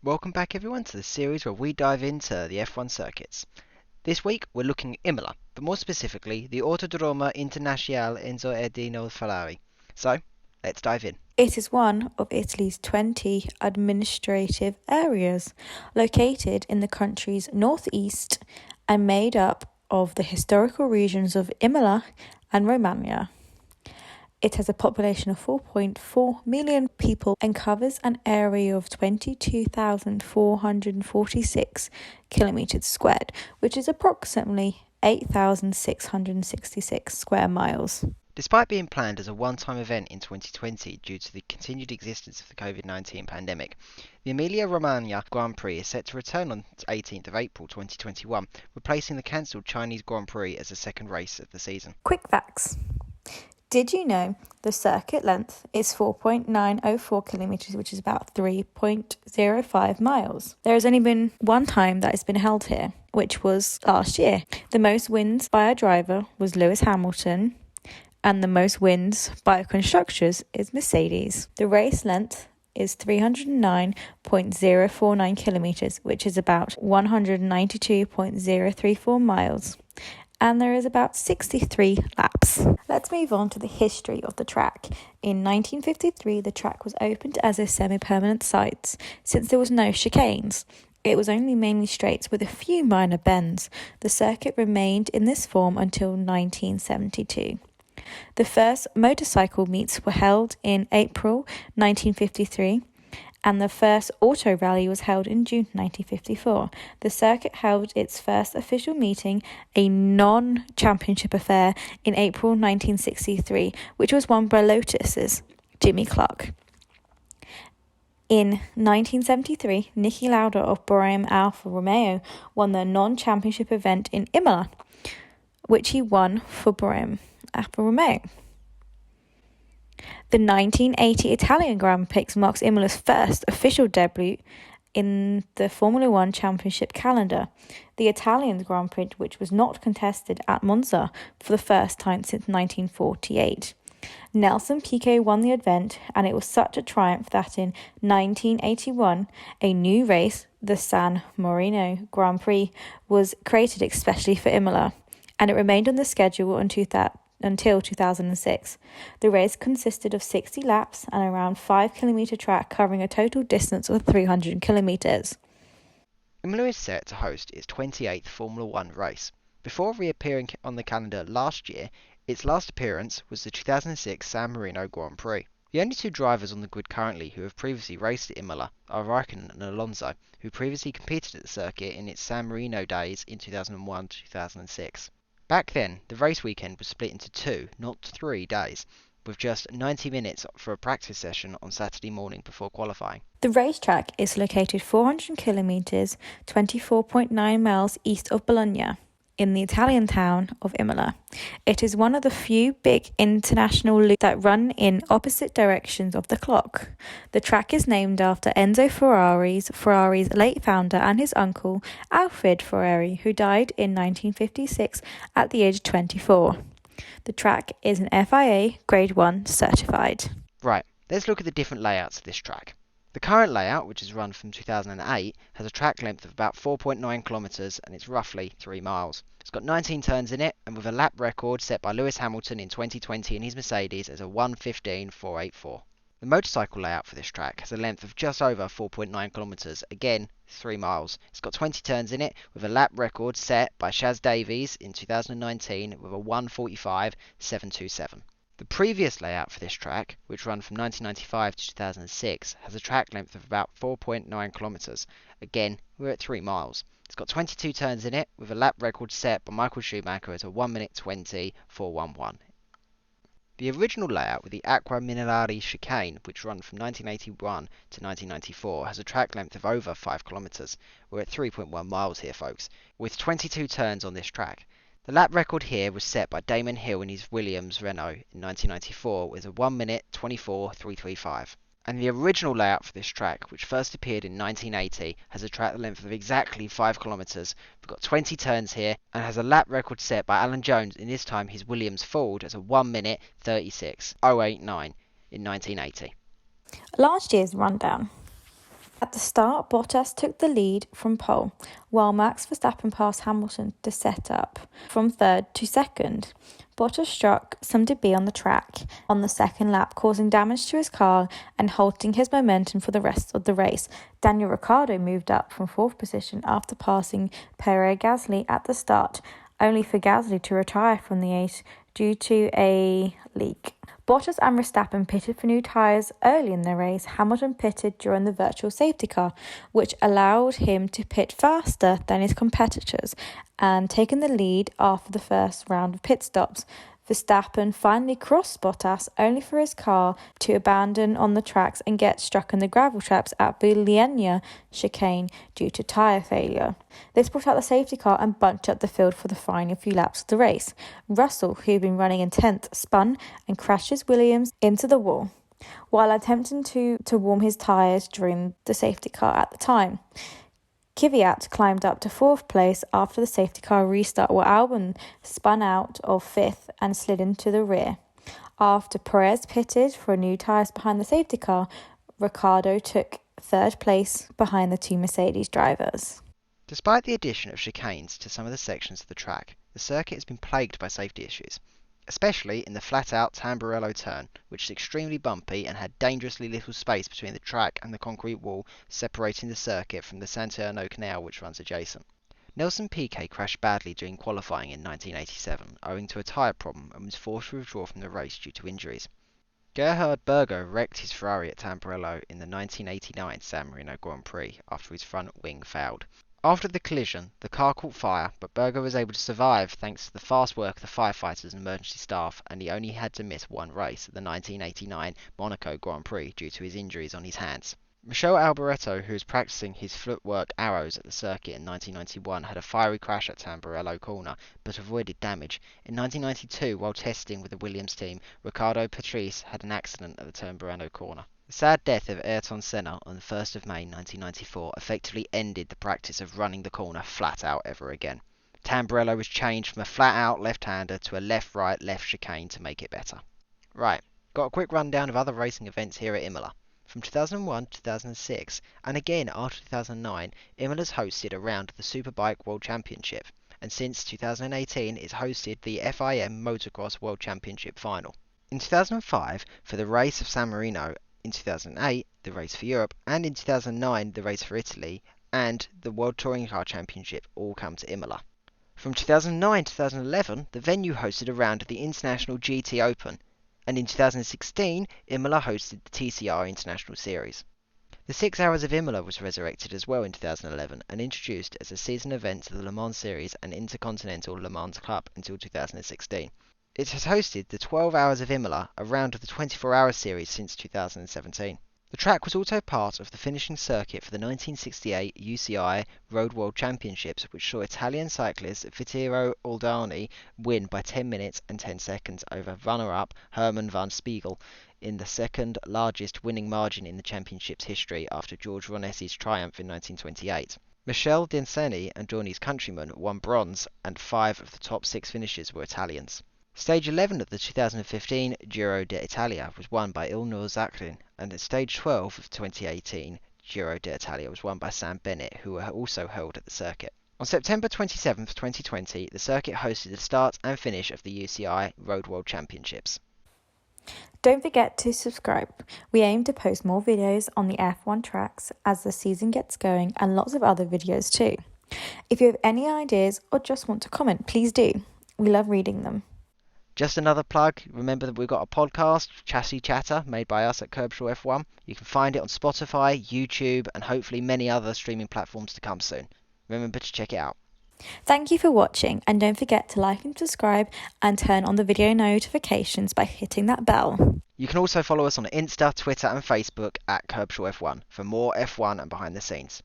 Welcome back everyone to the series where we dive into the F1 circuits. This week we're looking at Imola, but more specifically the Autodromo Internazionale Enzo Erdino Ferrari. So, let's dive in. It is one of Italy's 20 administrative areas, located in the country's northeast and made up of the historical regions of Imola and Romagna. It has a population of 4.4 million people and covers an area of 22,446 kilometres squared, which is approximately 8,666 square miles. Despite being planned as a one-time event in 2020 due to the continued existence of the COVID-19 pandemic, the Emilia-Romagna Grand Prix is set to return on 18th of April 2021, replacing the cancelled Chinese Grand Prix as the second race of the season. Quick facts. Did you know the circuit length is 4.904 kilometres, which is about 3.05 miles? There has only been one time that it's been held here, which was last year. The most wins by a driver was Lewis Hamilton, and the most wins by constructors is Mercedes. The race length is 309.049 kilometres, which is about 192.034 miles. And there is about 63 laps. Let's move on to the history of the track. In 1953, the track was opened as a semi-permanent site, since there was no chicanes. It was only mainly straights with a few minor bends. The circuit remained in this form until 1972. The first motorcycle meets were held in April 1953. And the first auto rally was held in June 1954. The circuit held its first official meeting, a non-championship affair, in April 1963, which was won by Lotus's Jimmy Clark. In 1973, Niki Lauda of Bahrain Alfa Romeo won the non-championship event in Imola, which he won for Bahrain Alfa Romeo. The 1980 Italian Grand Prix marks Imola's first official debut in the Formula One Championship calendar. The Italian Grand Prix, which was not contested at Monza for the first time since 1948. Nelson Piquet won the event, and it was such a triumph that in 1981, a new race, the San Marino Grand Prix, was created especially for Imola, and it remained on the schedule until 2006. The race consisted of 60 laps and around 5-kilometre track covering a total distance of 300 kilometres. Imola is set to host its 28th Formula One race. Before reappearing on the calendar last year, its last appearance was the 2006 San Marino Grand Prix. The only two drivers on the grid currently who have previously raced at Imola are Raikkonen and Alonso, who previously competed at the circuit in its San Marino days in 2001-2006. Back then, the race weekend was split into 2, not 3 days, with just 90 minutes for a practice session on Saturday morning before qualifying. The racetrack is located 400 kilometres, 24.9 miles east of Bologna, in the Italian town of Imola. It is one of the few big international loops that run in opposite directions of the clock. The track is named after Enzo Ferrari's late founder, and his uncle, Alfred Ferrari, who died in 1956 at the age of 24. The track is an FIA Grade 1 certified. Right, let's look at the different layouts of this track. The current layout, which is run from 2008, has a track length of about 4.9 kilometres and it's roughly 3 miles. It's got 19 turns in it, and with a lap record set by Lewis Hamilton in 2020 in his Mercedes as a 1:15.484. The motorcycle layout for this track has a length of just over 4.9 kilometres, again 3 miles. It's got 20 turns in it, with a lap record set by Shaz Davies in 2019 with a 1:45.727. The previous layout for this track, which ran from 1995 to 2006, has a track length of about 4.9 kilometres. Again, we're at 3 miles. It's got 22 turns in it, with a lap record set by Michael Schumacher at a 1:20.411. The original layout with the Acqua Minerali chicane, which ran from 1981 to 1994, has a track length of over 5 kilometres. We're at 3.1 miles here, folks, with 22 turns on this track. The lap record here was set by Damon Hill in his Williams Renault in 1994 with a 1:24.335. And the original layout for this track, which first appeared in 1980, has a track length of exactly 5 kilometres. We've got 20 turns here, and has a lap record set by Alan Jones in this time his Williams Ford as a 1:36.089 in 1980. Last year's rundown. At the start, Bottas took the lead from pole, while Max Verstappen passed Hamilton to set up from third to second. Bottas struck some debris on the track on the second lap, causing damage to his car and halting his momentum for the rest of the race. Daniel Ricciardo moved up from fourth position after passing Pierre Gasly at the start, only for Gasly to retire from the eight due to a leak. Bottas and Verstappen pitted for new tyres early in the race. Hamilton pitted during the virtual safety car, which allowed him to pit faster than his competitors and taking the lead after the first round of pit stops. Verstappen finally crossed Bottas, only for his car to abandon on the tracks and get stuck in the gravel traps at Boulogne chicane due to tyre failure. This brought out the safety car and bunched up the field for the final few laps of the race. Russell, who'd been running in 10th, spun and crashed his Williams into the wall while attempting to warm his tyres during the safety car at the time. Kvyat climbed up to fourth place after the safety car restart, while Albon spun out of fifth and slid into the rear. After Perez pitted for new tyres behind the safety car, Ricciardo took third place behind the two Mercedes drivers. Despite the addition of chicanes to some of the sections of the track, the circuit has been plagued by safety issues, especially in the flat-out Tamburello turn, which is extremely bumpy and had dangerously little space between the track and the concrete wall separating the circuit from the Salerno Canal which runs adjacent. Nelson Piquet crashed badly during qualifying in 1987 owing to a tyre problem and was forced to withdraw from the race due to injuries. Gerhard Berger wrecked his Ferrari at Tamburello in the 1989 San Marino Grand Prix after his front wing failed. After the collision, the car caught fire, but Berger was able to survive thanks to the fast work of the firefighters and emergency staff, and he only had to miss one race at the 1989 Monaco Grand Prix due to his injuries on his hands. Michele Alboreto, who was practicing his footwork arrows at the circuit in 1991, had a fiery crash at Tamburello Corner, but avoided damage. In 1992, while testing with the Williams team, Riccardo Patrese had an accident at the Tamburello Corner. The sad death of Ayrton Senna on the 1st of May 1994 effectively ended the practice of running the corner flat out ever again. Tamburello was changed from a flat out left-hander to a left-right left chicane to make it better. Right, got a quick rundown of other racing events here at Imola. From 2001 to 2006, and again after 2009, Imola's hosted a round of the Superbike World Championship, and since 2018 it's hosted the FIM Motocross World Championship final. In 2005, for the race of San Marino, in 2008, the race for Europe, and in 2009, the race for Italy, and the World Touring Car Championship all come to Imola. From 2009 to 2011, the venue hosted a round of the International GT Open, and in 2016, Imola hosted the TCR International Series. The 6 Hours of Imola was resurrected as well in 2011 and introduced as a season event to the Le Mans Series and Intercontinental Le Mans Cup until 2016. It has hosted the 12 Hours of Imola, a round of the 24-hour series since 2017. The track was also part of the finishing circuit for the 1968 UCI Road World Championships, which saw Italian cyclist Vittorio Aldani win by 10 minutes and 10 seconds over runner-up Hermann van Spiegel in the second largest winning margin in the championship's history after George Ronessi's triumph in 1928. Michel Denseni and Dorni's countrymen won bronze, and 5 of the top 6 finishers were Italians. Stage 11 of the 2015 Giro d'Italia was won by Ilnur Zakarin, and at Stage 12 of 2018 Giro d'Italia was won by Sam Bennett, who were also held at the circuit. On September 27, 2020, the circuit hosted the start and finish of the UCI Road World Championships. Don't forget to subscribe. We aim to post more videos on the F1 tracks as the season gets going, and lots of other videos too. If you have any ideas or just want to comment, please do. We love reading them. Just another plug, remember that we've got a podcast, Chassis Chatter, made by us at Curbshaw F1. You can find it on Spotify, YouTube, and hopefully many other streaming platforms to come soon. Remember to check it out. Thank you for watching, and don't forget to like and subscribe and turn on the video notifications by hitting that bell. You can also follow us on Insta, Twitter and Facebook at Curbshaw F1 for more F1 and behind the scenes.